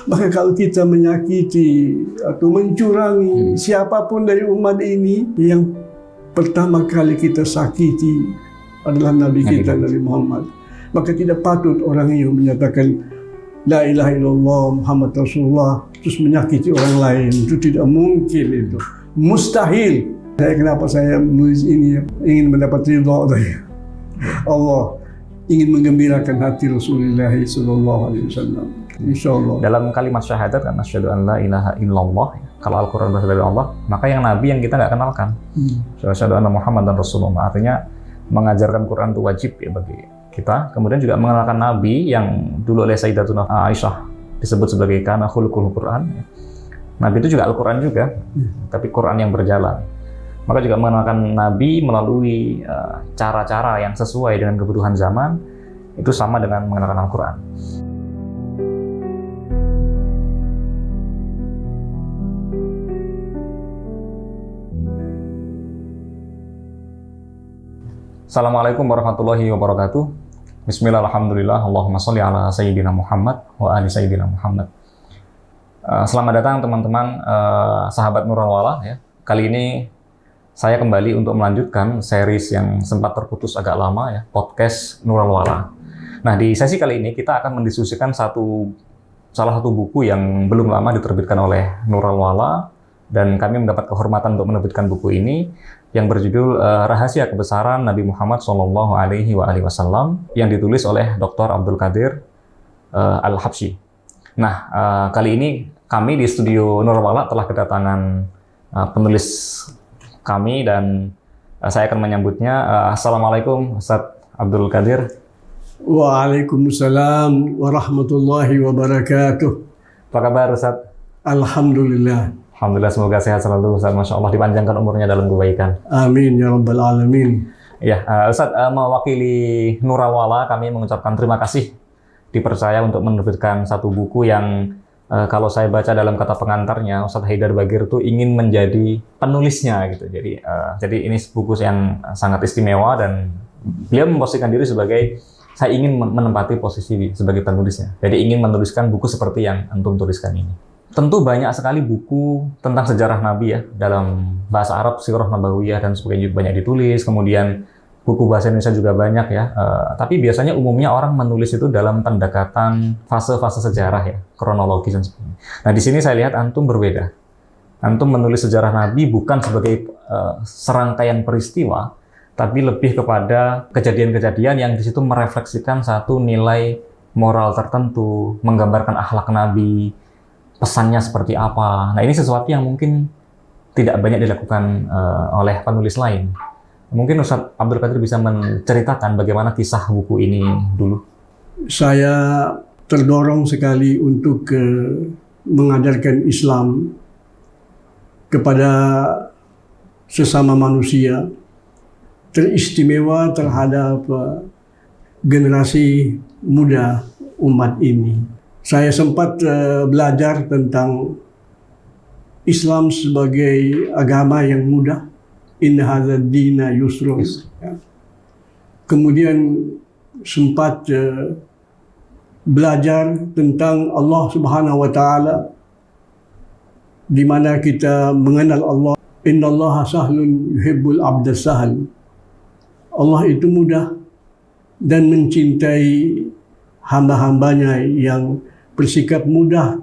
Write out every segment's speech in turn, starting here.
Maka kalau kita menyakiti atau mencurangi siapapun dari umat ini, yang pertama kali kita sakiti adalah Nabi kita, Nabi Muhammad. Maka tidak patut orang yang menyatakan La ilaha illallah Muhammad Rasulullah terus menyakiti orang lain. Itu tidak mungkin, itu mustahil. Kenapa saya menulis ini? Ingin mendapat ridha dari Allah, ingin menggembirakan hati Rasulullah SAW. Insyaallah. Dalam kalimat syahadat kan asyhadu an la ilaha illallah, kalau Al-Qur'an berasal dari Allah, maka yang nabi yang kita nggak kenalkan. Asyhadu anna Muhammadan Rasulullah, artinya mengajarkan Quran itu wajib ya bagi kita. Kemudian juga mengenalkan nabi yang dulu oleh Sayyidatuna Aisyah disebut sebagai kana khuluqul Quran. Nabi itu juga Al-Qur'an juga, tapi Quran yang berjalan. Maka juga mengenalkan nabi melalui cara-cara yang sesuai dengan kebutuhan zaman, itu sama dengan mengenalkan Al-Qur'an. Assalamualaikum warahmatullahi wabarakatuh. Bismillah, alhamdulillah, Allahumma sholli ala sayyidina Muhammad wa ali sayyidina Muhammad. Selamat datang teman-teman, sahabat Nurul Wala ya. Kali ini saya kembali untuk melanjutkan series yang sempat terputus agak lama ya, podcast Nurul Wala. Nah, di sesi kali ini kita akan mendiskusikan salah satu buku yang belum lama diterbitkan oleh Nurul Wala, dan kami mendapat kehormatan untuk menerbitkan buku ini yang berjudul Rahasia Kebesaran Nabi Muhammad SAW yang ditulis oleh Dr. Abdul Qadir Al-Habsyi. Nah, kali ini kami di studio Nurul Wala telah kedatangan penulis kami, dan saya akan menyambutnya. Assalamualaikum Ustaz Abdul Qadir. Waalaikumsalam warahmatullahi wabarakatuh. Apa kabar Ustaz? Alhamdulillah. Alhamdulillah, semoga sehat selalu Ustaz. Masya Allah, dipanjangkan umurnya dalam kebaikan. Amin ya rabbal alamin. Ya, Ustaz, mewakili Nurul Wala, kami mengucapkan terima kasih dipercaya untuk menerbitkan satu buku yang kalau saya baca dalam kata pengantarnya, Ustaz Haidar Bagir itu ingin menjadi penulisnya gitu. Jadi ini buku yang sangat istimewa, dan beliau memposisikan diri sebagai saya ingin menempati posisi sebagai penulisnya. Jadi ingin menuliskan buku seperti yang antum tuliskan ini. Tentu banyak sekali buku tentang sejarah Nabi ya, dalam bahasa Arab, Sirah Nabawiyah dan sebagainya banyak ditulis. Kemudian buku bahasa Indonesia juga banyak ya. Tapi biasanya umumnya orang menulis itu dalam pendekatan fase-fase sejarah ya, kronologis dan sebagainya. Nah, di sini saya lihat antum berbeda. Antum menulis sejarah Nabi bukan sebagai serangkaian peristiwa, tapi lebih kepada kejadian-kejadian yang di situ merefleksikan satu nilai moral tertentu, menggambarkan akhlak Nabi, pesannya seperti apa. Nah, ini sesuatu yang mungkin tidak banyak dilakukan oleh penulis lain. Mungkin Ustaz Abdul Qadir bisa menceritakan bagaimana kisah buku ini dulu. Saya terdorong sekali untuk mengajarkan Islam kepada sesama manusia, teristimewa terhadap generasi muda umat ini. Saya sempat belajar tentang Islam sebagai agama yang mudah. Inna hadzal dina yusrun. Kemudian sempat belajar tentang Allah Subhanahu wa taala, di mana kita mengenal Allah. Innallaha sahlun yuhibbul abdas sahl. Allah itu mudah dan mencintai hamba-hambanya yang bersikap mudah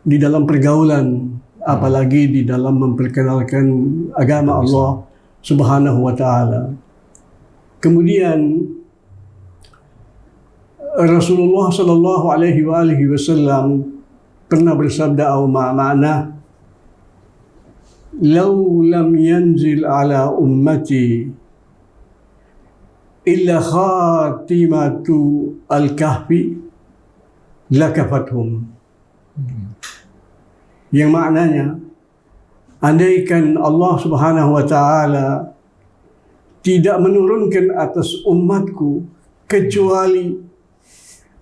di dalam pergaulan, apalagi di dalam memperkenalkan agama Allah Subhanahu wa taala. Kemudian Rasulullah sallallahu alaihi wasallam pernah bersabda, "Au ma'ana law lam yanzil ala ummati illa khatimatu al-kahfi lakafathum." Yang maknanya, andaikan Allah Subhanahu wa taala tidak menurunkan atas umatku kecuali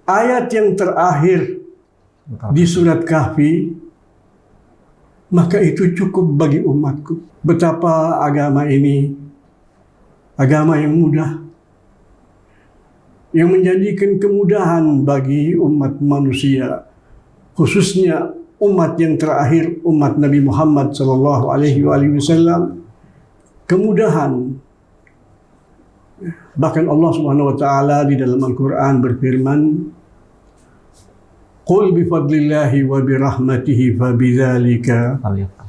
ayat yang terakhir di surat Kahfi, maka itu cukup bagi umatku. Betapa agama ini agama yang mudah, yang menjanjikan kemudahan bagi umat manusia, khususnya umat yang terakhir, umat Nabi Muhammad sallallahu alaihi wasallam, kemudahan. Bahkan Allah Subhanahu wa taala di dalam Al-Qur'an berfirman, "Qul bi fadlillahi wa bi rahmatihi fa bidzalika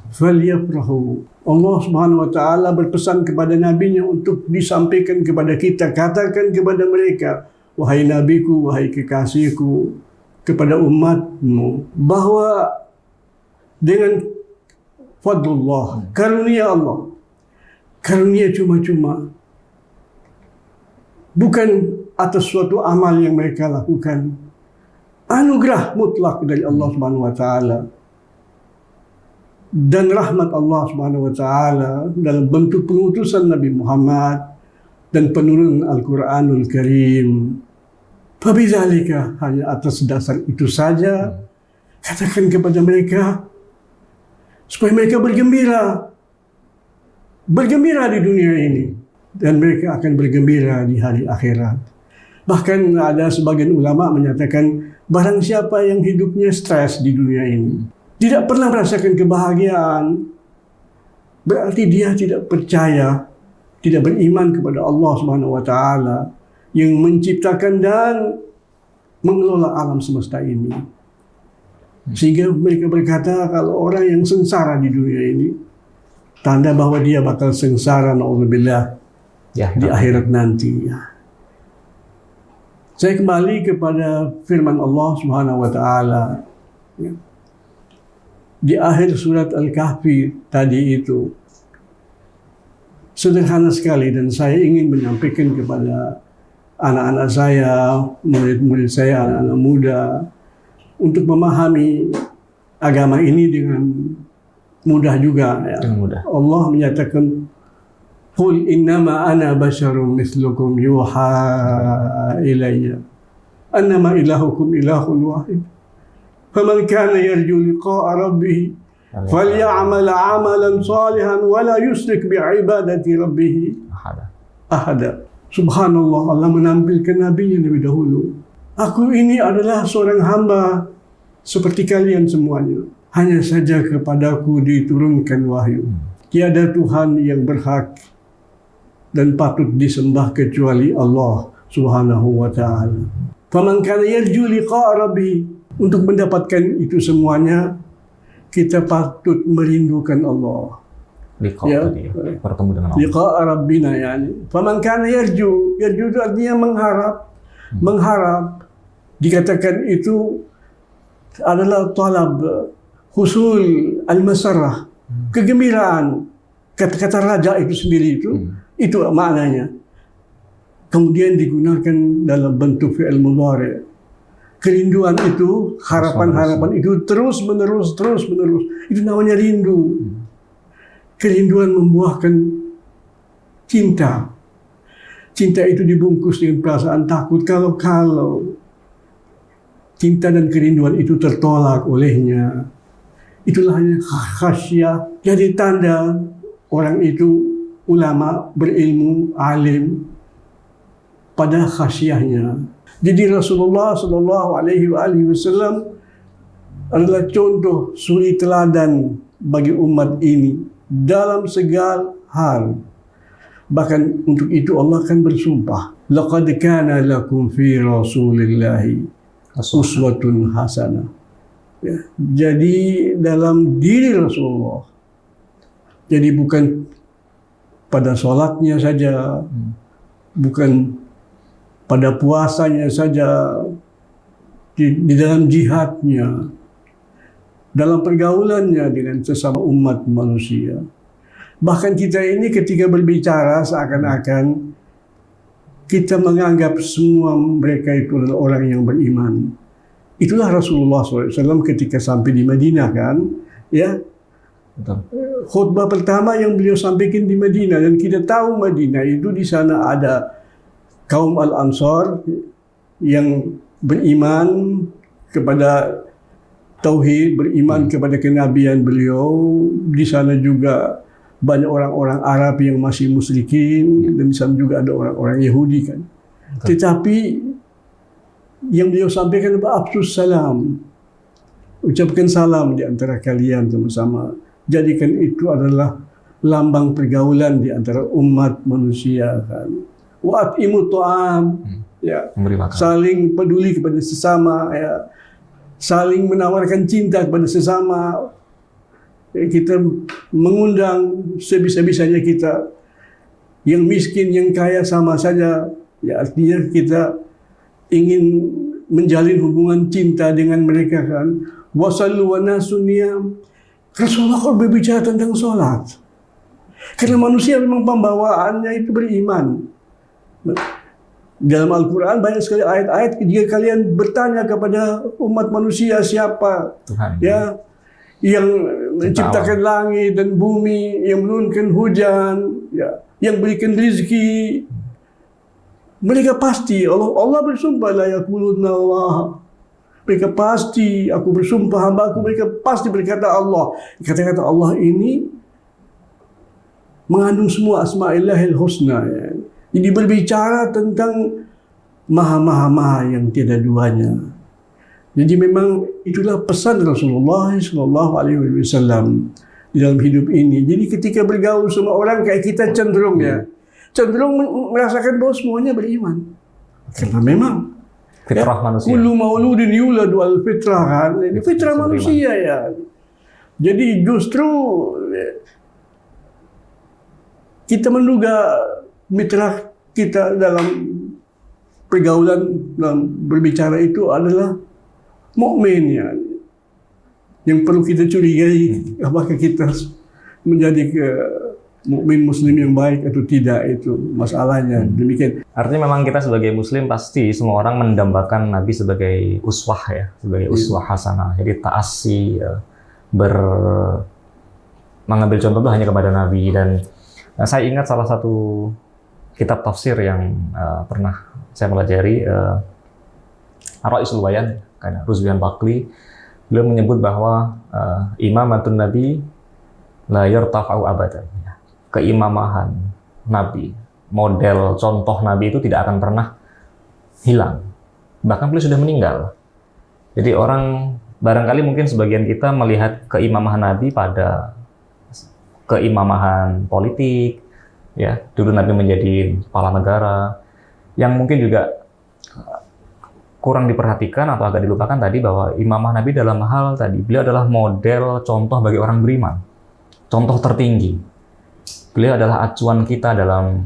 falyafrahu." Allah Subhanahu wa taala berpesan kepada nabinya untuk disampaikan kepada kita, katakan kepada mereka, wahai nabiku, wahai kekasihku, kepada umatmu, bahwa dengan fadlullah, karunia Allah, karunia cuma-cuma, bukan atas suatu amal yang mereka lakukan, anugerah mutlak dari Allah Subhanahu wa taala dan rahmat Allah Subhanahu wa taala dalam bentuk pengutusan Nabi Muhammad dan penurunan Al-Qur'anul Karim. Fabidzalika, hanya atas dasar itu saja katakan kepada mereka supaya mereka bergembira di dunia ini, dan mereka akan bergembira di hari akhirat. Bahkan ada sebagian ulama menyatakan, barang siapa yang hidupnya stres di dunia ini, tidak pernah merasakan kebahagiaan, berarti dia tidak percaya, tidak beriman kepada Allah Subhanahu wa taala yang menciptakan dan mengelola alam semesta ini. Sehingga mereka berkata, kalau orang yang sengsara di dunia ini, tanda bahwa dia bakal sengsara, na'udzubillah, di akhirat nanti. Saya kembali kepada firman Allah Subhanahu wa taala di akhir surat Al-Kahfi tadi itu. Sederhana sekali, dan saya ingin menyampaikan kepada anak-anak saya, murid-murid saya, anak-anak muda, untuk memahami agama ini dengan mudah juga. Ya. Mudah. Allah menyatakan, "Qul innama ana basyarum mithlukum yuha ilayya annama ilahukum ilahun wahid. Faman kana yarju liqa'a rabbih falya'mal 'amalan salihan wa la yusyrik bi'ibadati rabbih ahada." Subhanallah, Allah menampilkan nabinya lebih dahulu. Aku ini adalah seorang hamba seperti kalian semuanya. Hanya saja kepadaku diturunkan wahyu. Tiada Tuhan yang berhak dan patut disembah kecuali Allah Subhanahu wa taala. Faman kana yarju liqa'a rabbih, untuk mendapatkan itu semuanya kita patut merindukan Allah. Liqa' tadi, bertemu dengan Allah. Liqa'a rabbina, yani. Faman kana yarju itu artinya mengharap. Mengharap dikatakan itu adalah talab, husul al-masarrah, kegembiraan. Kata-kata raja itu sendiri itu maknanya. Kemudian digunakan dalam bentuk fi'il mudhari'. Kerinduan itu, harapan-harapan itu terus menerus. Itu namanya rindu. Kerinduan membuahkan cinta. Cinta itu dibungkus dengan perasaan takut kalau cinta dan kerinduan itu tertolak olehnya. Itulah khasyah. Jadi tanda orang itu ulama, berilmu, alim pada khasyahnya. Jadi Rasulullah sallallahu alaihi wasallam adalah contoh suri teladan bagi umat ini dalam segala hal. Bahkan untuk itu Allah akan bersumpah, laqad kana lakum fi rasulillahi uswatun hasanah. Ya, jadi dalam diri Rasulullah. Jadi bukan pada sholatnya saja, bukan pada puasanya saja, di dalam jihadnya, dalam pergaulannya dengan sesama umat manusia. Bahkan kita ini ketika berbicara seakan-akan kita menganggap semua mereka itu adalah orang yang beriman. Itulah Rasulullah SAW ketika sampai di Madinah, kan, ya. Betul. Khutbah pertama yang beliau sampaikan di Madinah, dan kita tahu Madinah itu di sana ada kaum Al-Ansar yang beriman kepada tauhid, beriman kepada kenabian beliau. Di sana juga banyak orang-orang Arab yang masih musyrikin, dan di sana juga ada orang-orang Yahudi, kan. Tetapi yang beliau sampaikan adalah afsus salam. Ucapkan salam di antara kalian sama-sama. Jadikan itu adalah lambang pergaulan di antara umat manusia kan. Wa at'imu ta'am. Ya. Saling peduli kepada sesama, ya. Saling menawarkan cinta kepada sesama. Ya, kita mengundang sebisa-bisanya kita. Yang miskin, yang kaya sama saja. Ya, artinya kita ingin menjalin hubungan cinta dengan mereka kan. Wasallu wa nasun niyam. Rasulullah kalau berbicara tentang sholat. Karena manusia memang pembawaannya itu beriman. Dalam Al-Quran banyak sekali ayat-ayat jika kalian bertanya kepada umat manusia siapa Tuhan, ya yang menciptakan langit dan bumi, yang menurunkan hujan, ya, yang berikan rezeki. Mereka pasti Allah bersumpah la yaquluna Allah. Mereka pasti, aku bersumpah hamba-Ku, mereka pasti berkata Allah. Kata-kata Allah ini mengandung semua asma'illahil husna. Ya. Jadi berbicara tentang maha yang tiada duanya. Jadi memang itulah pesan Rasulullah SAW di dalam hidup ini. Jadi ketika bergaul sama orang kayak kita cenderung merasakan bahwa semuanya beriman. Karena memang fitrah manusia. Kullu mauludin yuladu al fitrah kan. Ini fitrah manusia ya. Jadi justru kita menduga mitra kita dalam pergaulan, dalam berbicara itu adalah mukmin ya. Yang perlu kita curigai apakah kita menjadi mukmin muslim yang baik atau tidak, itu masalahnya. Demikian. Artinya memang kita sebagai muslim pasti semua orang mendambakan Nabi sebagai uswah ya, sebagai uswah hasanah. Jadi ta'assi mengambil contoh itu hanya kepada Nabi. Dan saya ingat salah satu kitab tafsir yang pernah saya pelajari, Ar-Ra'isul Bayan, karena Rusdian Bakli, beliau menyebut bahwa imamatun Nabi la yartafa'u abadan. Keimamahan Nabi, model contoh Nabi itu tidak akan pernah hilang. Bahkan beliau sudah meninggal. Jadi orang, barangkali mungkin sebagian kita melihat keimamahan Nabi pada keimamahan politik, ya, dulu Nabi menjadi kepala negara, yang mungkin juga kurang diperhatikan atau agak dilupakan tadi bahwa imamah Nabi dalam hal tadi, beliau adalah model contoh bagi orang beriman, contoh tertinggi. Beliau adalah acuan kita dalam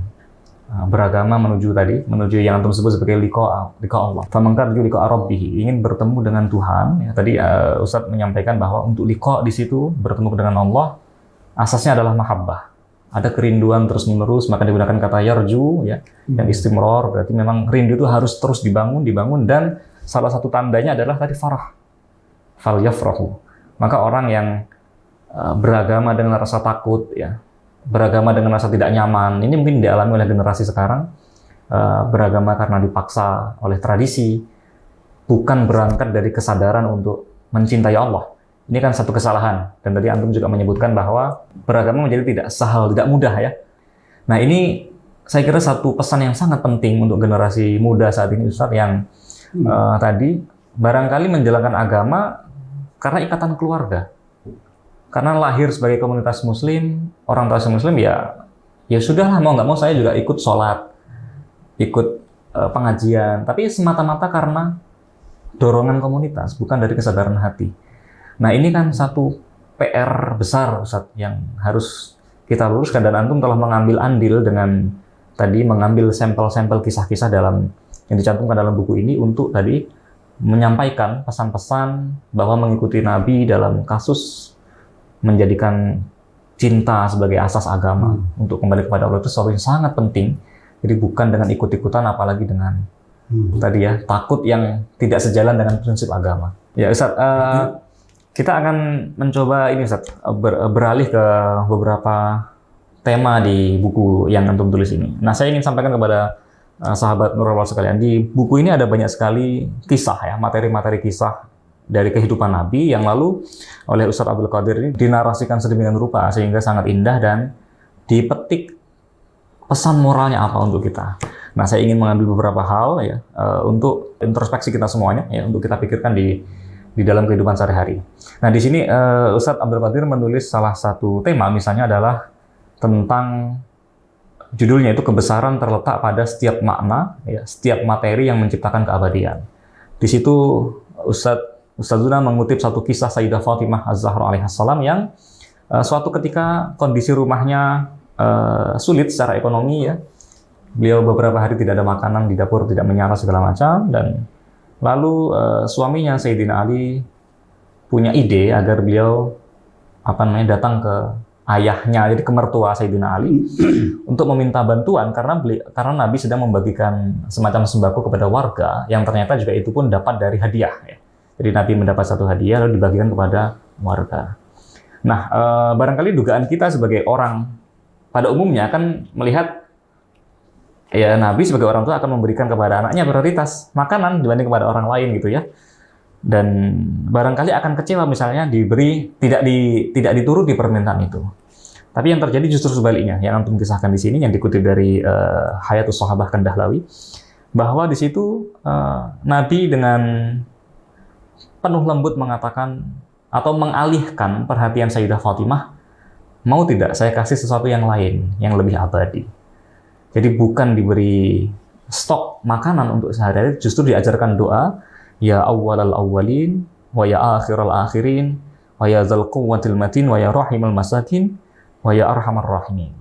beragama menuju yang antum sebut sebagai liqa Allah. Faman kana yarju liqa rabbih, ingin bertemu dengan Tuhan. Ya, tadi Ustadz menyampaikan bahwa untuk liqa di situ bertemu dengan Allah, asasnya adalah mahabbah. Ada kerinduan terus-menerus, maka digunakan kata yarju ya, yang istimror, berarti memang rindu itu harus terus dibangun dan salah satu tandanya adalah tadi farah. Fal yafrahu. Maka orang yang beragama dengan rasa takut ya, beragama dengan rasa tidak nyaman, ini mungkin dialami oleh generasi sekarang, beragama karena dipaksa oleh tradisi, bukan berangkat dari kesadaran untuk mencintai Allah. Ini kan satu kesalahan, dan tadi antum juga menyebutkan bahwa beragama menjadi tidak sahal, tidak mudah ya. Nah ini saya kira satu pesan yang sangat penting untuk generasi muda saat ini, Ustadz, yang tadi barangkali menjalankan agama karena ikatan keluarga. Karena lahir sebagai komunitas muslim, orang tua muslim, ya sudahlah, mau nggak mau saya juga ikut sholat, ikut pengajian, tapi semata-mata karena dorongan komunitas, bukan dari kesadaran hati. Nah ini kan satu PR besar, Ustadz, yang harus kita luruskan, dan antum telah mengambil andil dengan tadi mengambil sampel-sampel kisah-kisah yang dicantumkan dalam buku ini untuk tadi menyampaikan pesan-pesan bahwa mengikuti Nabi dalam kasus menjadikan cinta sebagai asas agama untuk kembali kepada Allah itu sesuatu yang sangat penting. Jadi bukan dengan ikut-ikutan, apalagi dengan tadi ya takut yang tidak sejalan dengan prinsip agama. Ya Ustaz, kita akan mencoba ini Ustaz, beralih ke beberapa tema di buku yang antum tulis ini. Nah saya ingin sampaikan kepada sahabat Nurawal sekalian, di buku ini ada banyak sekali kisah ya, materi-materi kisah dari kehidupan Nabi yang lalu oleh Ustadz Abdul Qadir ini dinarasikan sedemikian rupa sehingga sangat indah dan dipetik pesan moralnya apa untuk kita. Nah, saya ingin mengambil beberapa hal ya untuk introspeksi kita semuanya ya, untuk kita pikirkan di dalam kehidupan sehari-hari. Nah, di sini Ustadz Abdul Qadir menulis salah satu tema, misalnya adalah tentang judulnya itu kebesaran terletak pada setiap makna, ya, setiap materi yang menciptakan keabadian. Di situ Ustadzuna mengutip satu kisah Sayyidah Fatimah Az-Zahra alaihissalam yang suatu ketika kondisi rumahnya sulit secara ekonomi ya. Beliau beberapa hari tidak ada makanan di dapur, tidak menyala segala macam, dan lalu suaminya Sayyidina Ali punya ide agar beliau datang ke ayahnya, jadi ke mertua Sayyidina Ali untuk meminta bantuan karena Nabi sedang membagikan semacam sembako kepada warga yang ternyata juga itu pun dapat dari hadiah ya. Jadi Nabi mendapat satu hadiah lalu dibagikan kepada warga. Nah, barangkali dugaan kita sebagai orang pada umumnya akan melihat ya Nabi sebagai orang tua akan memberikan kepada anaknya prioritas makanan dibanding kepada orang lain gitu ya. Dan barangkali akan kecewa misalnya tidak dituruti permintaan itu. Tapi yang terjadi justru sebaliknya, yang antum kisahkan di sini yang dikutip dari Hayatus Sahabah Kandahlawi, bahwa di situ Nabi dengan penuh lembut mengatakan atau mengalihkan perhatian Sayyidah Fatimah, mau tidak saya kasih sesuatu yang lain yang lebih abadi. Jadi bukan diberi stok makanan untuk sehari-hari, justru diajarkan doa, ya awwalal awwalin, wa ya akhiral akhirin, wa ya dzal quwwatil matin, wa ya rahimal masakin, wa ya arhamar rahimin.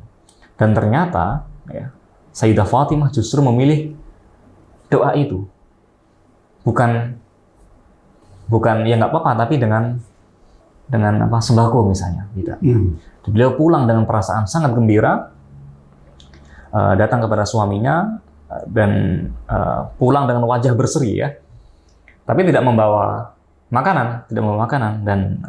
Dan ternyata ya, Sayyidah Fatimah justru memilih doa itu. Bukan ya nggak apa-apa, tapi dengan sembako misalnya. Tidak. Beliau pulang dengan perasaan sangat gembira, datang kepada suaminya dan pulang dengan wajah berseri ya, tapi tidak membawa makanan, dan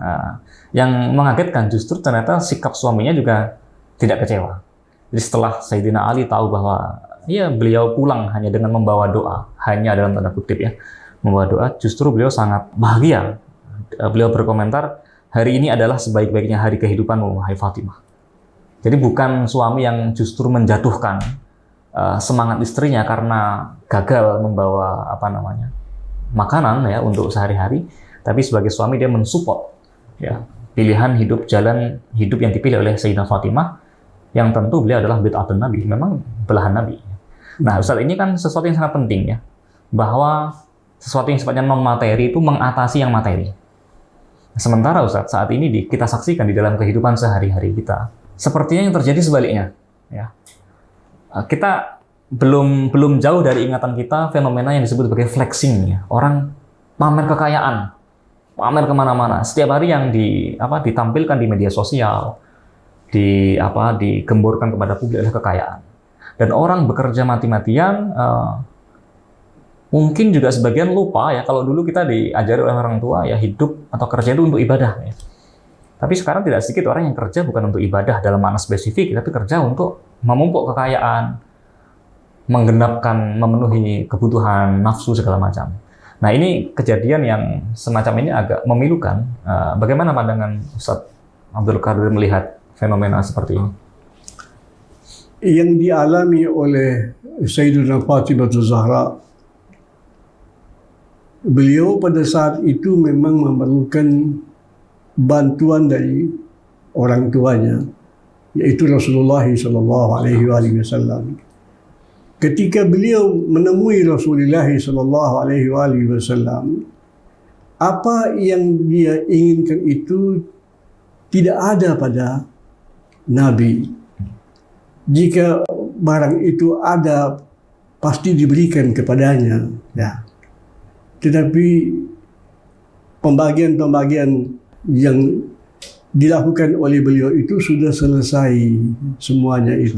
yang mengagetkan justru ternyata sikap suaminya juga tidak kecewa. Jadi setelah Sayyidina Ali tahu bahwa ya beliau pulang hanya dengan membawa doa, hanya dalam tanda kutip ya, membawa doa, justru beliau sangat bahagia. Beliau berkomentar, hari ini adalah sebaik-baiknya hari kehidupanmu, wahai Fatimah. Jadi bukan suami yang justru menjatuhkan semangat istrinya karena gagal membawa makanan ya untuk sehari-hari, tapi sebagai suami dia mensupport ya pilihan hidup, jalan hidup yang dipilih oleh Sayyidah Fatimah, yang tentu beliau adalah bid'atun Nabi, memang belahan Nabi. Nah, Ustaz, ini kan sesuatu yang sangat penting ya, bahwa sesuatu yang sifatnya non materi itu mengatasi yang materi. Sementara Ustaz, saat ini kita saksikan di dalam kehidupan sehari-hari kita, sepertinya yang terjadi sebaliknya. Ya. Kita belum jauh dari ingatan kita fenomena yang disebut sebagai flexing. Ya. Orang pamer kekayaan, pamer kemana-mana. Setiap hari yang ditampilkan di media sosial, digemborkan kepada publik adalah kekayaan. Dan orang bekerja mati-matian, mungkin juga sebagian lupa ya, kalau dulu kita diajari oleh orang tua ya hidup atau kerja itu untuk ibadah. Ya. Tapi sekarang tidak sedikit orang yang kerja bukan untuk ibadah dalam makna spesifik, tapi kerja untuk memumpuk kekayaan, memenuhi kebutuhan nafsu segala macam. Nah, ini kejadian yang semacam ini agak memilukan. Bagaimana pandangan Ustaz Abdul Qadir melihat fenomena seperti ini? Yang dialami oleh Sayyidah Fatimah Az-Zahra, beliau pada saat itu memang memerlukan bantuan dari orang tuanya, yaitu Rasulullah SAW. Ketika beliau menemui Rasulullah SAW, apa yang dia inginkan itu tidak ada pada Nabi. Jika barang itu ada, pasti diberikan kepadanya. Ya. Tetapi pembagian yang dilakukan oleh beliau itu sudah selesai, semuanya itu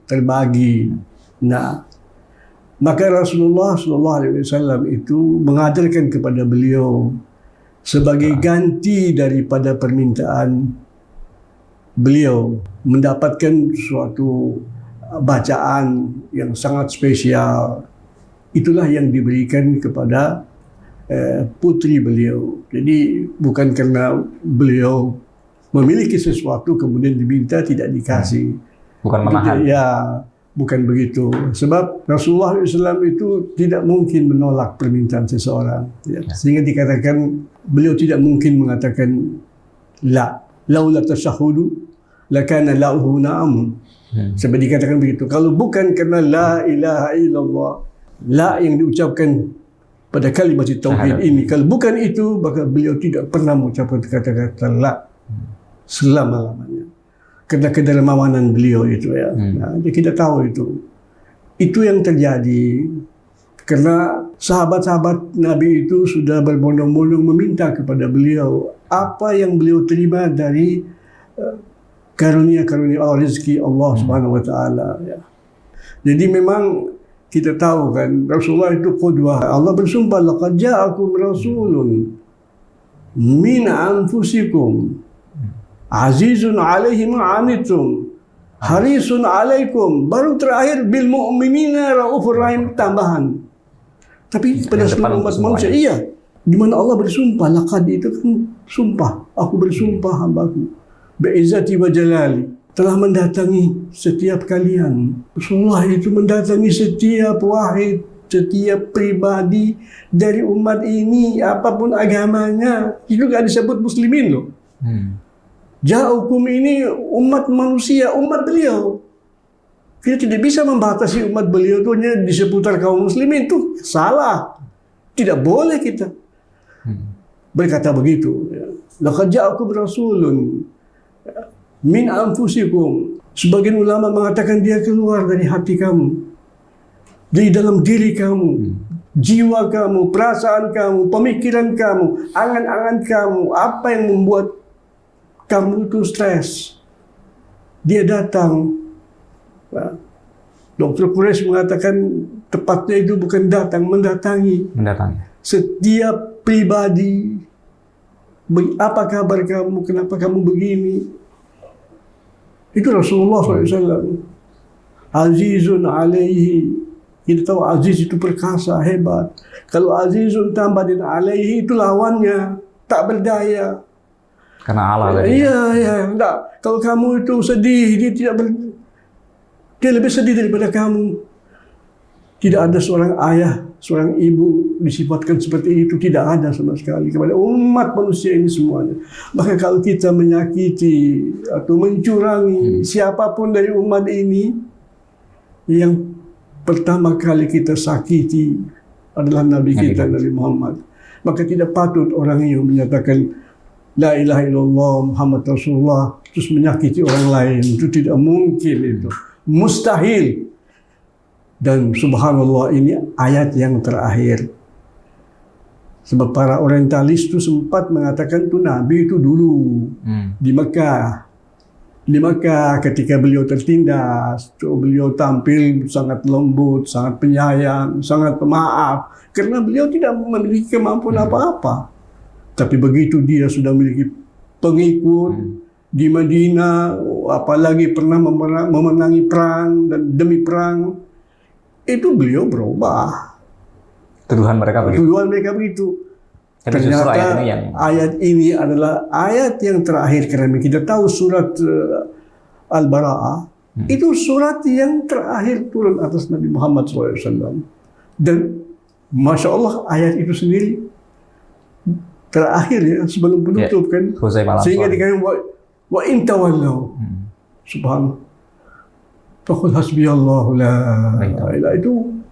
terbagi. Nah, maka Rasulullah SAW itu mengajarkan kepada beliau sebagai ganti daripada permintaan beliau mendapatkan suatu bacaan yang sangat spesial. Itulah yang diberikan kepada putri beliau. Jadi bukan karena beliau memiliki sesuatu kemudian diminta tidak dikasih. Bukan menahan. Ya, Bukan begitu. Sebab Rasulullah SAW itu tidak mungkin menolak permintaan seseorang. Ya. Sehingga dikatakan beliau tidak mungkin mengatakan la. Laula tasyahudu lakana la'uhu na'amun. Sebab dikatakan begitu. Kalau bukan kerana la ilaha illallah, la yang diucapkan pada kalimat tauhid ini, kalau bukan itu, maka beliau tidak pernah mengucapkan kata-kata la selama-lamanya. Kerana kedermawanan beliau itu ya. Nah, kita tahu itu. Itu yang terjadi kerana sahabat-sahabat Nabi itu sudah berbondong-bondong meminta kepada beliau apa yang beliau terima dari karunia-karunia rezeki Allah Subhanahu wa taala ya. Jadi memang kita tahu kan Rasulullah itu qudwah. Allah bersumpah laqad ja'akum rasulun min anfusikum azizun alaihi ma anitum harisun alaikum, baru terakhir bil mu'minina raufur rahim tambahan. Tapi pada seluruh umat manusia iya, di mana Allah bersumpah laqad itu kan sumpah, aku bersumpah hambaku bi'izzati wa jalali telah mendatangi setiap kalian. Rasulullah itu mendatangi setiap wahid, setiap pribadi dari umat ini apapun agamanya. Itu enggak disebut muslimin loh. Ja'ukum ini umat manusia, umat beliau. Kita tidak bisa membatasi umat beliau itu hanya di seputar kaum muslimin. Itu salah. Tidak boleh kita berkata begitu. Laqad ja'akum rasulun min anfusikum. Sebagian ulama mengatakan dia keluar dari hati kamu, dari dalam diri kamu, jiwa kamu, perasaan kamu, pemikiran kamu, angan-angan kamu. Apa yang membuat kamu itu stres? Dia datang. Dr. Quraisy mengatakan tepatnya itu bukan datang, mendatangi. Setiap pribadi. Apa kabar kamu? Kenapa kamu begini? Itu Rasulullah SAW. Azizun alaihi. Kita tahu aziz itu perkasa, hebat. Kalau azizun tambah dengan alaihi itu lawannya. Tak berdaya. Karena Allah tadi. Iya. Enggak. Kalau kamu itu sedih, dia lebih sedih daripada kamu. Tidak ada seorang ayah, seorang ibu disifatkan seperti itu. Tidak ada sama sekali kepada umat manusia ini semuanya. Maka kalau kita menyakiti atau mencurangi siapapun dari umat ini, yang pertama kali kita sakiti adalah Nabi kita, Nabi Muhammad. Maka tidak patut orang yang menyatakan La ilaha illallah Muhammad Rasulullah terus menyakiti orang lain. Itu tidak mungkin, itu mustahil. Dan subhanallah, ini ayat yang terakhir. Sebab para orientalis itu sempat mengatakan itu Nabi itu dulu di Mekah. Di Mekah ketika beliau tertindas, beliau tampil sangat lembut, sangat penyayang, sangat pemaaf. Karena beliau tidak memiliki kemampuan apa-apa. Tapi begitu dia sudah memiliki pengikut di Madinah, apalagi pernah memenangi perang dan demi perang, itu beliau berubah. Tuduhan mereka begitu. Tapi ternyata ayat ini adalah ayat yang terakhir. Karena kita tahu surat Al-Bara'ah itu surat yang terakhir turun atas Nabi Muhammad SAW. Dan Masya Allah ayat itu sendiri terakhir ya, sebelum penutup kan. Sehingga dikatakan wa in tawallaw. Subhanallah. Faqul hasbiyallahu la ilaha illa itu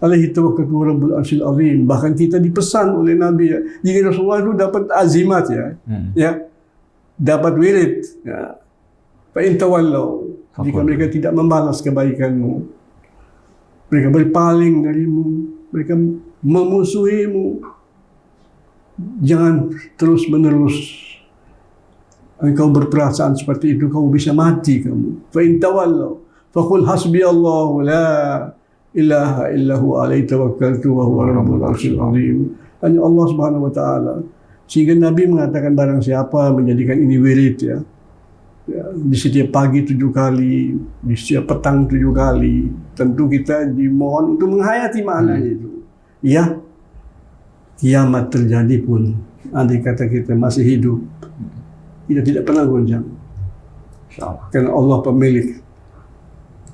alaihi tawakkaltu wa rabbul arsyil azim. Bahkan kita dipesan oleh Nabi ya. Jadi Rasulullah itu dapat azimat ya. Ya. Dapat wirid ya. Fa in tawallaw. Jika mereka tidak membalas kebaikanmu, mereka berpaling darimu, mereka memusuhimu, jangan terus-menerus engkau berperasaan seperti itu, kamu bisa mati kamu. Fa in tawallaw faqul hasbiyallahu la ilaha illahu alaihi tawakkaltu wa huwa rabbul arsyil azim. Hanya Allah Subhanahu wa taala. Sehingga Nabi mengatakan barang siapa menjadikan ini wirid ya, di setiap pagi 7 kali, di setiap petang 7 kali, tentu kita dimohon untuk menghayati maknanya itu. Ya, kiamat terjadi pun, andai kata kita masih hidup, kita tidak pernah goncang. Karena Allah pemilik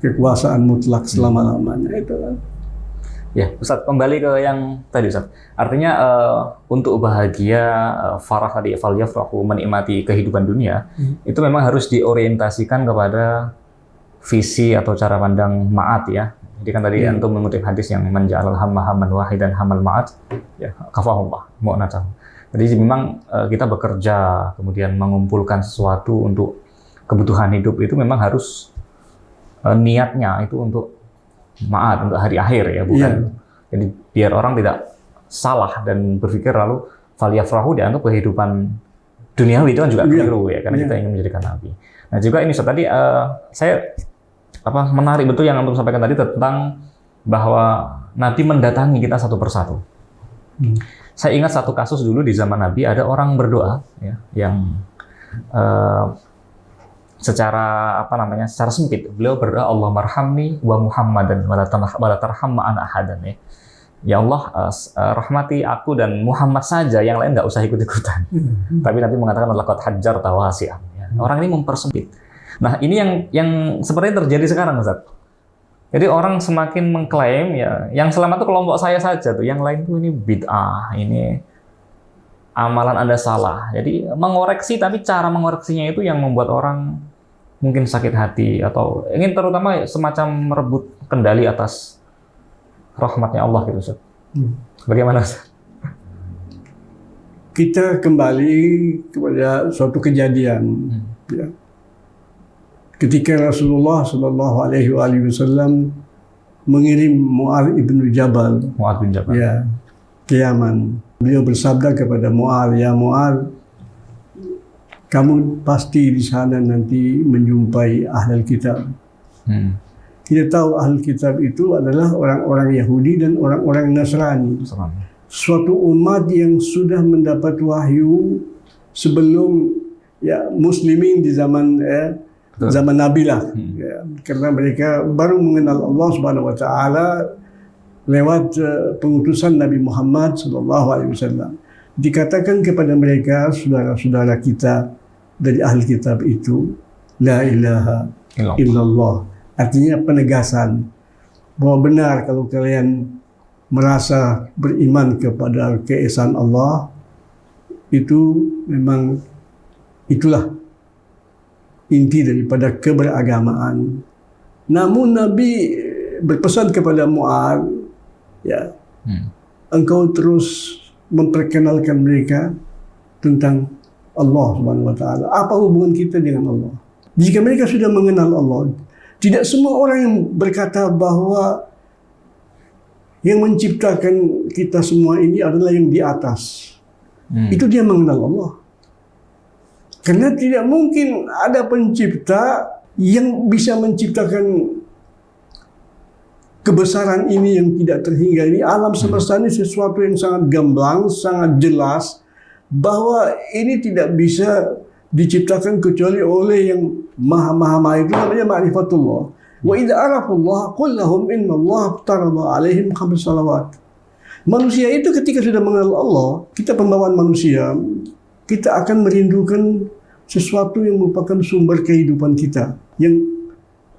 kekuasaan mutlak selama-lamanya itu. Ya, Ustaz, kembali ke yang tadi, Ustaz. Artinya untuk bahagia, farah tadi, fal yafrahu, menikmati kehidupan dunia, itu memang harus diorientasikan kepada visi atau cara pandang ma'at ya. Jadi kan tadi antum mengutip hadis yang menja'al hamma hamman wahidan hamal ma'at, ya kafahullah, mu'natahu. Jadi memang kita bekerja, kemudian mengumpulkan sesuatu untuk kebutuhan hidup itu memang harus niatnya itu untuk ma'at, untuk hari akhir ya, bukan. Jadi biar orang tidak salah dan berpikir lalu falyafrahu dianggap kehidupan duniawi itu kan juga keliru ya, karena kita ingin menjadikan nabi. Nah juga ini tadi saya menarik betul yang antum sampaikan tadi tentang bahwa Nabi mendatangi kita satu persatu. Saya ingat satu kasus dulu di zaman Nabi, ada orang berdoa ya, yang secara secara sempit. Beliau berdoa, Allah marhamni wa Muhammadan wa la tarham ma'ana ahadan ya. Ya Allah, rahmati aku dan Muhammad saja, yang lain nggak usah ikut-ikutan. Tapi Nabi mengatakan laqad hajjarta wasi'an. Ya. Orang ini mempersempit. Nah, ini yang sepertinya terjadi sekarang, Ustaz. Jadi orang semakin mengklaim ya, yang selamat itu kelompok saya saja tuh, yang lain tuh ini bid'ah, ini amalan Anda salah. Jadi mengoreksi, tapi cara mengoreksinya itu yang membuat orang mungkin sakit hati atau ingin terutama semacam merebut kendali atas rahmatnya Allah gitu, Ustaz. Bagaimana, Ustaz? Kita kembali kepada suatu kejadian. Ya. Ketika Rasulullah Shallallahu Alaihi Wasallam mengirim Mu'adz bin Jabal, ya, ke Yaman, beliau bersabda kepada Mu'adz, ya Mu'adz, kamu pasti di sana nanti menjumpai ahlul kitab. Kita tahu ahlul kitab itu adalah orang-orang Yahudi dan orang-orang Nasrani. Suatu umat yang sudah mendapat wahyu sebelum ya muslimin di zaman zaman Nabi lah, ya, karena mereka baru mengenal Allah Subhanahu Wa Taala lewat pengutusan Nabi Muhammad Sallallahu Alaihi Wasallam. Dikatakan kepada mereka, saudara-saudara kita dari ahli kitab itu, la ilaha illallah. Artinya penegasan bahwa benar kalau kalian merasa beriman kepada keesaan Allah, itu memang itulah inti daripada keberagamaan. Namun Nabi berpesan kepada Mu'adz, ya, engkau terus memperkenalkan mereka tentang Allah Subhanahu Wa Taala. Apa hubungan kita dengan Allah? Jika mereka sudah mengenal Allah, tidak semua orang yang berkata bahwa yang menciptakan kita semua ini adalah yang di atas. Itu dia mengenal Allah. Karena tidak mungkin ada pencipta yang bisa menciptakan kebesaran ini yang tidak terhingga. Ini alam semesta ini sesuatu yang sangat gamblang, sangat jelas, bahwa ini tidak bisa diciptakan kecuali oleh yang maha-maha itu, namanya ma'rifatullah. Wa idza arafullah qul lahum innallaha aftarada alaihim 5 salawat. Manusia itu ketika sudah mengenal Allah, kita pembawaan manusia, kita akan merindukan sesuatu yang merupakan sumber kehidupan kita, yang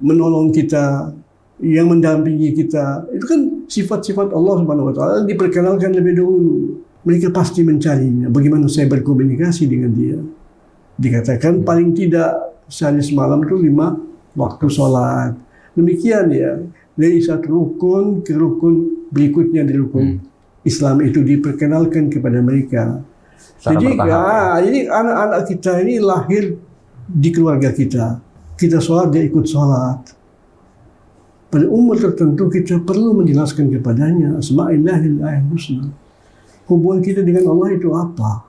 menolong kita, yang mendampingi kita. Itu kan sifat-sifat Allah Subhanahu Wa Taala diperkenalkan lebih dahulu. Mereka pasti mencarinya. Bagaimana saya berkomunikasi dengan dia? Dikatakan paling tidak sehari semalam itu 5 waktu sholat. Demikian ya, dari satu rukun ke rukun berikutnya di rukun Islam itu diperkenalkan kepada mereka. Jadi anak-anak kita ini lahir di keluarga kita. Kita sholat, dia ikut sholat. Pada umur tertentu kita perlu menjelaskan kepadanya asma'illahil husna. Hubungan kita dengan Allah itu apa?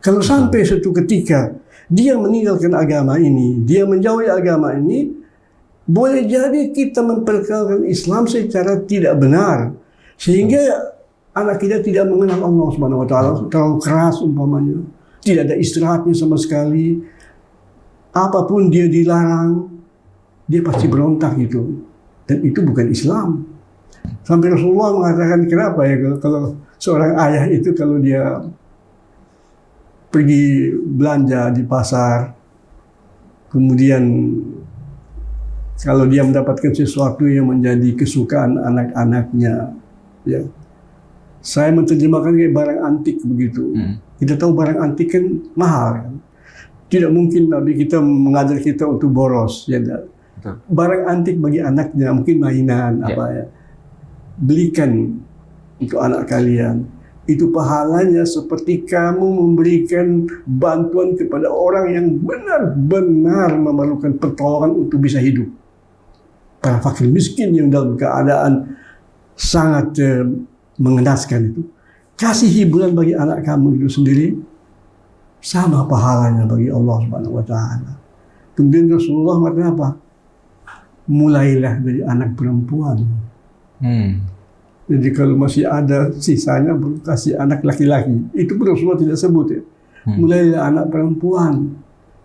Kalau sampai suatu ketika dia meninggalkan agama ini, dia menjauhi agama ini, boleh jadi kita memperkenalkan Islam secara tidak benar, sehingga anak kita tidak mengenal Allah Subhanahu Wa Taala, terlalu keras umpamanya, tidak ada istirahatnya sama sekali. Apapun dia dilarang, dia pasti berontak itu, dan itu bukan Islam. Sampai Rasulullah mengatakan, kenapa ya kalau seorang ayah itu kalau dia pergi belanja di pasar, kemudian Kalau dia mendapatkan sesuatu yang menjadi kesukaan anak-anaknya, ya. Saya menerjemahkan kayak barang antik begitu. Kita tahu barang antik kan mahal, kan? Tidak mungkin Nabi kita mengajar kita untuk boros, ya. Barang antik bagi anaknya, mungkin mainan, apa ya. Belikan untuk anak kalian. Itu pahalanya seperti kamu memberikan bantuan kepada orang yang benar-benar memerlukan pertolongan untuk bisa hidup. Para fakir miskin yang dalam keadaan sangat mengenaskan itu. Kasih hiburan bagi anak kamu itu sendiri, sama pahalanya bagi Allah Subhanahu wa Ta'ala. Kemudian Rasulullah mengatakan apa? Mulailah dari anak perempuan. Jadi kalau masih ada sisanya, kasih anak laki-laki. Itu pun Rasulullah tidak sebut, ya. Mulailah anak perempuan.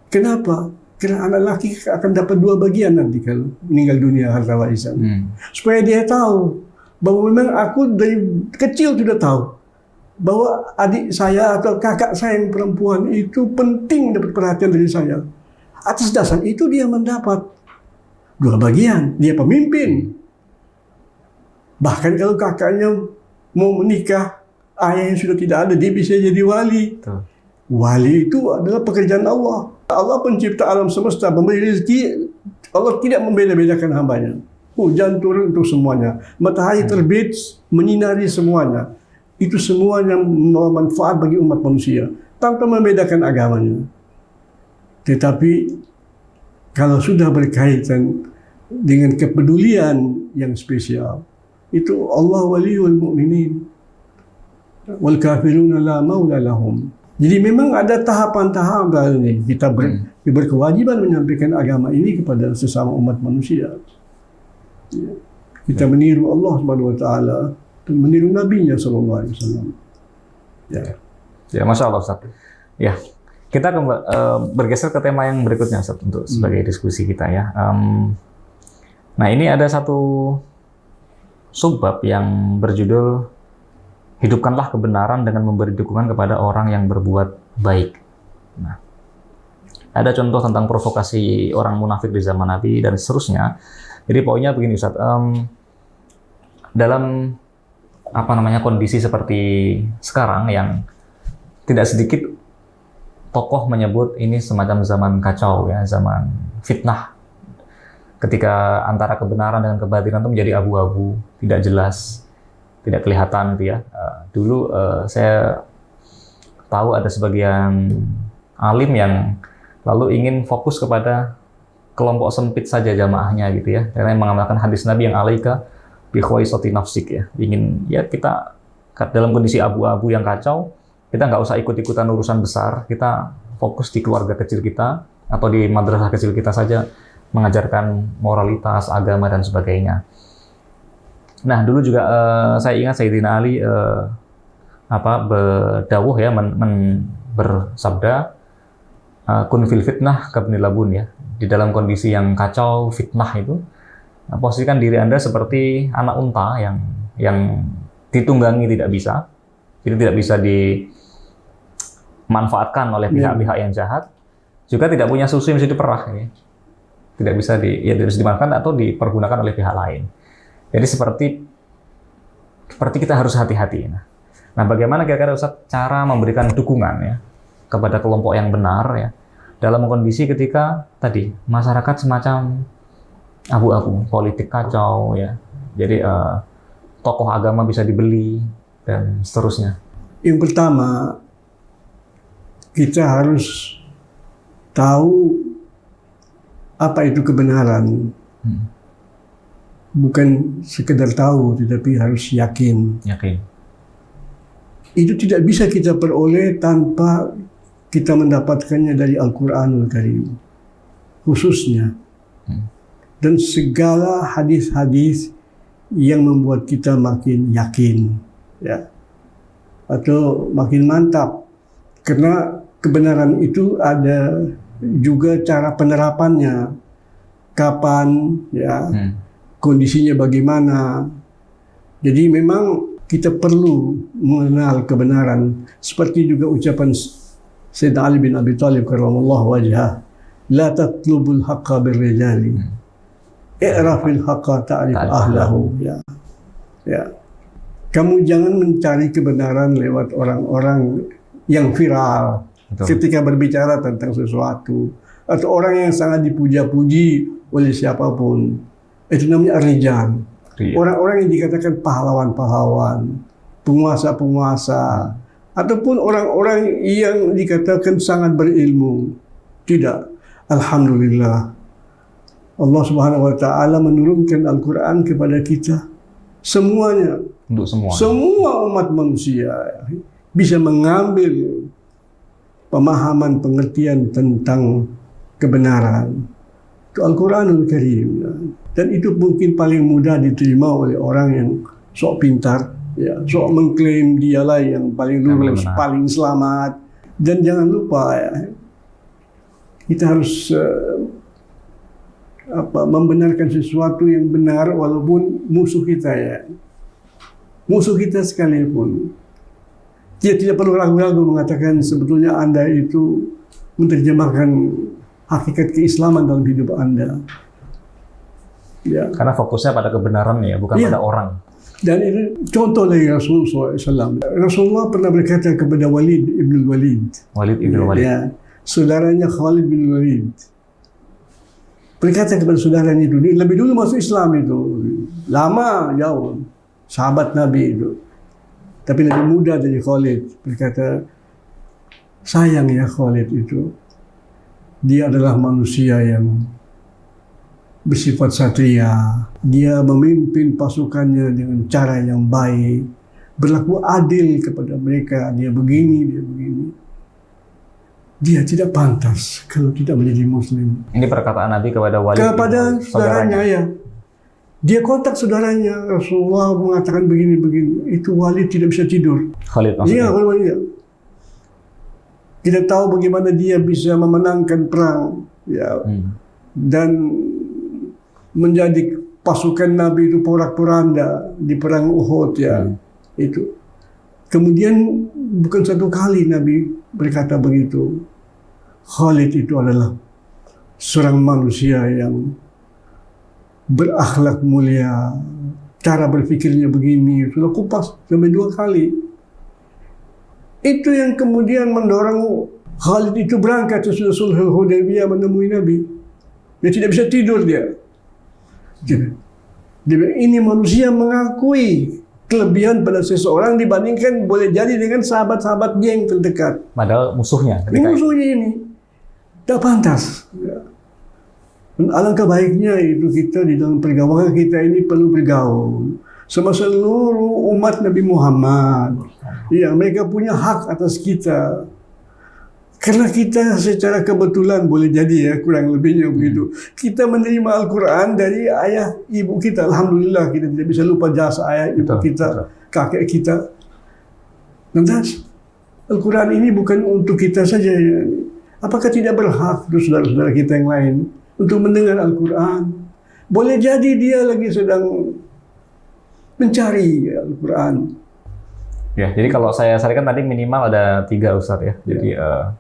Kenapa? Karena anak laki akan dapat 2 bagian nanti kalau meninggal dunia harta warisan. Supaya dia tahu bahwa memang aku dari kecil sudah tahu bahwa adik saya atau kakak saya yang perempuan itu penting dapat perhatian dari saya. Atas dasar itu dia mendapat 2 bagian. Dia pemimpin. Bahkan kalau kakaknya mau menikah, ayah yang sudah tidak ada, dia bisa jadi wali. Wali itu adalah pekerjaan Allah. Allah pencipta alam semesta, pemberi rezeki. Allah tidak membeda-bedakan hambanya. Hujan turun untuk semuanya. Matahari terbit, menyinari semuanya. Itu semuanya membawa manfaat bagi umat manusia. Tanpa membedakan agamanya. Tetapi, kalau sudah berkaitan dengan kepedulian yang spesial, itu Allah waliyul mu'minin wal kafiruna la maula lahum. Jadi memang ada tahapan-tahapan ini. Kita berkewajiban menyampaikan agama ini kepada sesama umat manusia. Ya. Kita meniru Allah Subhanahu wa Ta'ala dan meniru Nabi-Nya sallallahu alaihi wasallam. Ya, Masya Allah, Ustaz. Ya, kita bergeser ke tema yang berikutnya, Ustaz, untuk sebagai diskusi kita, ya. Nah, ini ada satu subbab yang berjudul hidupkanlah kebenaran dengan memberi dukungan kepada orang yang berbuat baik. Nah, ada contoh tentang provokasi orang munafik di zaman Nabi dan seterusnya. Jadi poinnya begini, Ustaz. Dalam kondisi seperti sekarang yang tidak sedikit tokoh menyebut ini semacam zaman kacau, ya, zaman fitnah. Ketika antara kebenaran dengan kebatilan itu menjadi abu-abu, tidak jelas, tidak kelihatan, gitu ya. Dulu saya tahu ada sebagian alim yang lalu ingin fokus kepada kelompok sempit saja jamaahnya, gitu ya, karena mengamalkan hadis Nabi yang alaika bi khawaisati nafsik, ya. Ingin, ya, kita dalam kondisi abu-abu yang kacau, kita nggak usah ikut-ikutan urusan besar, kita fokus di keluarga kecil kita atau di madrasah kecil kita saja, mengajarkan moralitas, agama, dan sebagainya. Nah, dulu juga saya ingat Sayyidina Ali berdawuh, ya, bersabda, kun fil fitnah kabni labun, ya. Di dalam kondisi yang kacau, fitnah itu, posisikan diri Anda seperti anak unta yang ditunggangi tidak bisa, jadi tidak bisa dimanfaatkan oleh pihak-pihak yang jahat, juga tidak punya susu yang bisa diperah, ya. Tidak bisa dimakan atau dipergunakan oleh pihak lain. Jadi seperti kita harus hati-hati. Nah, bagaimana kira-kira Ustaz cara memberikan dukungan, ya, kepada kelompok yang benar, ya, dalam kondisi ketika tadi masyarakat semacam abu-abu, politik kacau, ya. Jadi tokoh agama bisa dibeli dan seterusnya. Yang pertama, kita harus tahu apa itu kebenaran. Bukan sekedar tahu, tetapi harus yakin. Itu tidak bisa kita peroleh tanpa kita mendapatkannya dari Al-Quranul Karim, khususnya. Dan segala hadis-hadis yang membuat kita makin yakin, ya, atau makin mantap. Karena kebenaran itu ada juga cara penerapannya, kapan, ya, kondisinya bagaimana. Jadi memang kita perlu mengenal kebenaran, seperti juga ucapan Sayyidina Ali bin Abi Thalib karramallahu wajhah, la tatlubul haqqa birrijali, i'rafil haqqa ta'rif ahlahu. Ya. Ya. Kamu jangan mencari kebenaran lewat orang-orang yang viral. Betul. Ketika berbicara tentang sesuatu, atau orang yang sangat dipuja-puji oleh siapapun, itu namanya ar-rijal. Iya. Orang-orang yang dikatakan pahlawan-pahlawan, penguasa-penguasa, ataupun orang-orang yang dikatakan sangat berilmu. Tidak. Alhamdulillah, Allah Subhanahu wa Ta'ala menurunkan Al-Quran kepada kita semuanya. Untuk semua. Semua umat manusia bisa mengambil pemahaman, pengertian tentang kebenaran. Itu Al-Quranul Karim. Dan itu mungkin paling mudah diterima oleh orang yang sok pintar, ya, sok mengklaim dialah yang paling lurus, paling selamat. Dan jangan lupa, ya, kita harus membenarkan sesuatu yang benar walaupun musuh kita, ya. Musuh kita sekalipun. Dia tidak perlu ragu-ragu mengatakan sebetulnya Anda itu menerjemahkan hakikat keislaman dalam hidup Anda. Ya. Karena fokusnya pada kebenaran ya, bukan pada orang. Dan ini contoh dari Rasulullah SAW. Rasulullah pernah berkata kepada Walid ibn Walid. Walid ibn Walid. Ya, saudaranya Khalid bin Walid. Berkata kepada saudaranya itu, dia lebih dulu masuk Islam itu. Lama, jauh. Sahabat Nabi itu. Tapi lebih muda dari Khalid. Berkata, sayang ya Khalid itu. Dia adalah manusia yang bersifat satria. Dia memimpin pasukannya dengan cara yang baik. Berlaku adil kepada mereka. Dia begini, dia begini. Dia tidak pantas kalau tidak menjadi Muslim. Ini perkataan Nabi kepada Walid. Kepada saudaranya, ya. Dia kontak saudaranya, Rasulullah mengatakan begini-begini. Itu Walid tidak bisa tidur. Khalid maksudnya? Iya, Walid. Kita tahu bagaimana dia bisa memenangkan perang, ya, dan menjadi pasukan Nabi itu porak-poranda di perang Uhud, ya. Itu. Kemudian bukan satu kali Nabi berkata begitu. Khalid itu adalah seorang manusia yang berakhlak mulia, cara berpikirnya begini, sudah kupas sampai 2 kali. Itu yang kemudian mendorong Khalid itu berangkat sesudah Sulhul Hudaybiyah menemui Nabi. Dia tidak bisa tidur dia. Dia bilang, ini manusia mengakui kelebihan pada seseorang dibandingkan boleh jadi dengan sahabat-sahabat dia yang terdekat. Padahal musuhnya. Musuhnya ini tak pantas. Dan alangkah baiknya itu kita di dalam pergaulan kita ini perlu bergaul sama seluruh umat Nabi Muhammad. Ya, mereka punya hak atas kita. Karena kita secara kebetulan boleh jadi ya kurang lebihnya begitu. Kita menerima Al-Quran dari ayah ibu kita. Alhamdulillah kita tidak bisa lupa jasa ayah ibu kita, kakek kita. Lantas Al-Quran ini bukan untuk kita saja. Apakah tidak berhak untuk saudara-saudara kita yang lain untuk mendengar Al-Quran? Boleh jadi dia lagi sedang mencari Al-Quran. Ya, jadi kalau saya sarankan tadi minimal ada 3 Ustadz ya. Jadi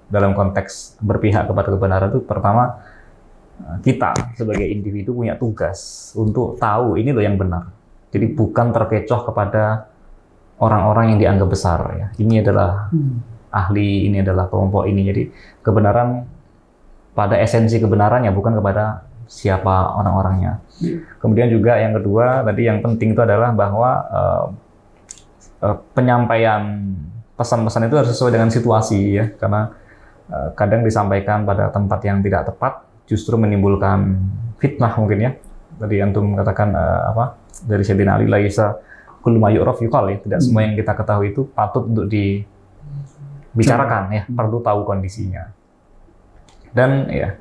dalam konteks berpihak kepada kebenaran itu pertama kita sebagai individu punya tugas untuk tahu ini loh yang benar. Jadi bukan terkecoh kepada orang-orang yang dianggap besar ya. Ini adalah ahli, ini adalah kelompok ini. Jadi kebenaran pada esensi kebenarannya bukan kepada siapa orang-orangnya. Kemudian juga yang kedua tadi yang penting itu adalah bahwa penyampaian pesan-pesan itu harus sesuai dengan situasi ya, karena kadang disampaikan pada tempat yang tidak tepat justru menimbulkan fitnah mungkin ya. Tadi antum katakan dari Sayyidina Ali laisa kullu ma yu'raf yuqal ya, tidak semua yang kita ketahui itu patut untuk dibicarakan ya, perlu tahu kondisinya. Dan ya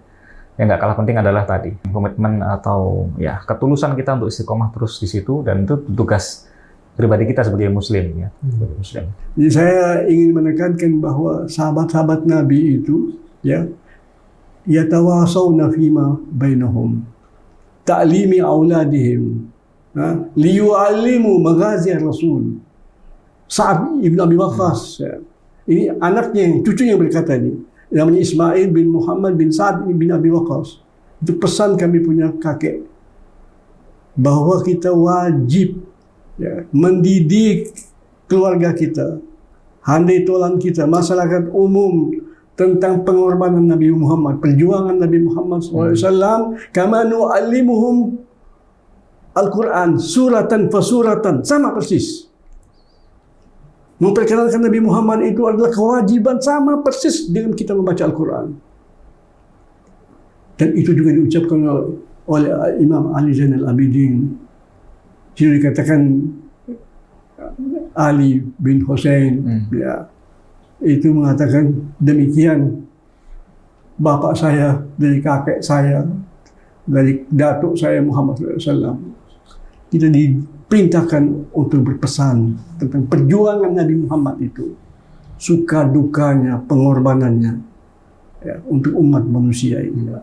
yang nggak kalah penting adalah tadi komitmen atau ya ketulusan kita untuk istiqomah terus di situ, dan itu tugas pribadi kita sebagai muslim ya. Sebagai muslim. Jadi saya ingin menekankan bahwa sahabat-sahabat Nabi itu ya yatawasawna fima bainahum ta'limi auladihim liyu'allimu maghazi Rasul. Sa'ad ibn Abi Waqqas ya. Ini anaknya, cucunya berkata ini, namanya Ismail bin Muhammad bin Sa'ad bin Abi Waqqas. Itu pesan kami punya kakek. bahwa kita wajib ya, mendidik keluarga kita, handai tolan kita, masyarakat umum tentang pengorbanan Nabi Muhammad, perjuangan Nabi Muhammad SAW. Kama nu'allimuhum Al-Quran suratan fasuratan, sama persis. Memperkenalkan Nabi Muhammad itu adalah kewajiban sama persis dengan kita membaca Al-Quran. Dan itu juga diucapkan oleh Imam Ali Zainal Abidin. Jadi dikatakan Ali bin Hussein, ya, itu mengatakan demikian, bapak saya, dari kakek saya, dari datuk saya Muhammad SAW. Kita diperintahkan untuk berpesan tentang perjuangan Nabi Muhammad itu, suka dukanya, pengorbanannya ya, untuk umat manusia ini.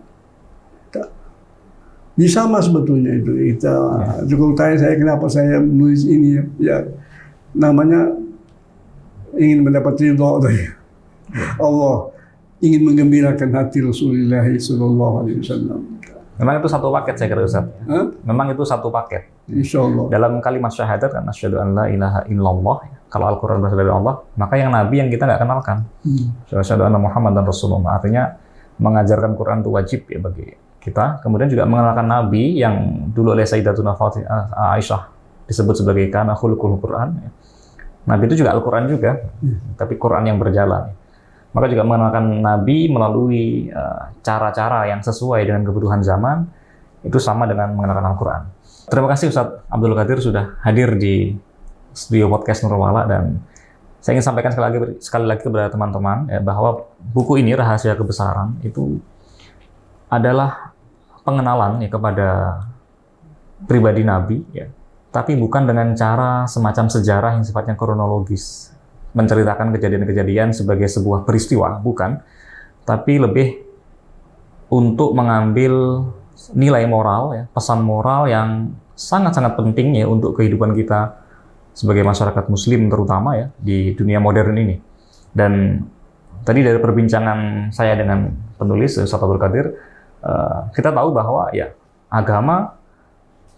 Ini sama sebetulnya itu. Kita cukup tanya saya kenapa saya menulis ini ya, namanya ingin mendapat ridha dari Allah, ingin menggembirakan hati Rasulullah SAW. Memang itu satu paket saya kira Ustaz. Memang itu satu paket. Insya Allah. Dalam kalimat syahadat kan asyhadu an la ilaha illallah. Kalau Al-Quran berasal dari Allah, maka yang Nabi yang kita nggak kenalkan. Asyhadu anna Muhammadan Rasulullah. Artinya mengajarkan Quran itu wajib ya bagi kita. Kemudian juga mengenalkan Nabi yang dulu oleh Sayyidatuna Aisyah disebut sebagai kana khuluqul Quran. Nabi itu juga Al-Quran juga, tapi Quran yang berjalan. Maka juga mengenalkan Nabi melalui cara-cara yang sesuai dengan kebutuhan zaman, itu sama dengan mengenalkan Al-Quran. Terima kasih Ustadz Abdul Qadir sudah hadir di studio podcast Nurwala, dan saya ingin sampaikan sekali lagi kepada teman-teman ya, bahwa buku ini Rahasia Kebesaran itu adalah pengenalan ya, kepada pribadi Nabi, ya, tapi bukan dengan cara semacam sejarah yang sifatnya kronologis, menceritakan kejadian-kejadian sebagai sebuah peristiwa, bukan, tapi lebih untuk mengambil nilai moral, ya, pesan moral yang sangat-sangat penting ya untuk kehidupan kita sebagai masyarakat Muslim terutama ya di dunia modern ini. Dan tadi dari perbincangan saya dengan penulis Ustadz Abdul Qadir, kita tahu bahwa ya agama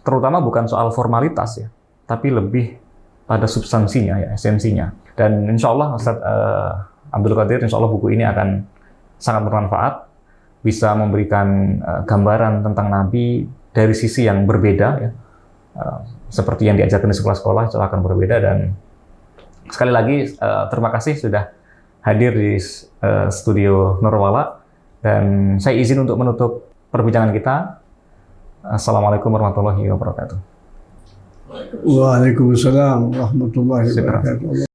terutama bukan soal formalitas ya, tapi lebih pada substansinya ya, esensinya. Dan insya Allah Ustadz Abdul Qadir, insya Allah buku ini akan sangat bermanfaat, bisa memberikan gambaran tentang Nabi dari sisi yang berbeda ya, seperti yang diajarkan di sekolah-sekolah itu akan berbeda. Dan sekali lagi terima kasih sudah hadir di studio Nurwala, dan saya izin untuk menutup perbincangan kita. Assalamualaikum warahmatullahi wabarakatuh. Waalaikumsalam warahmatullahi wabarakatuh.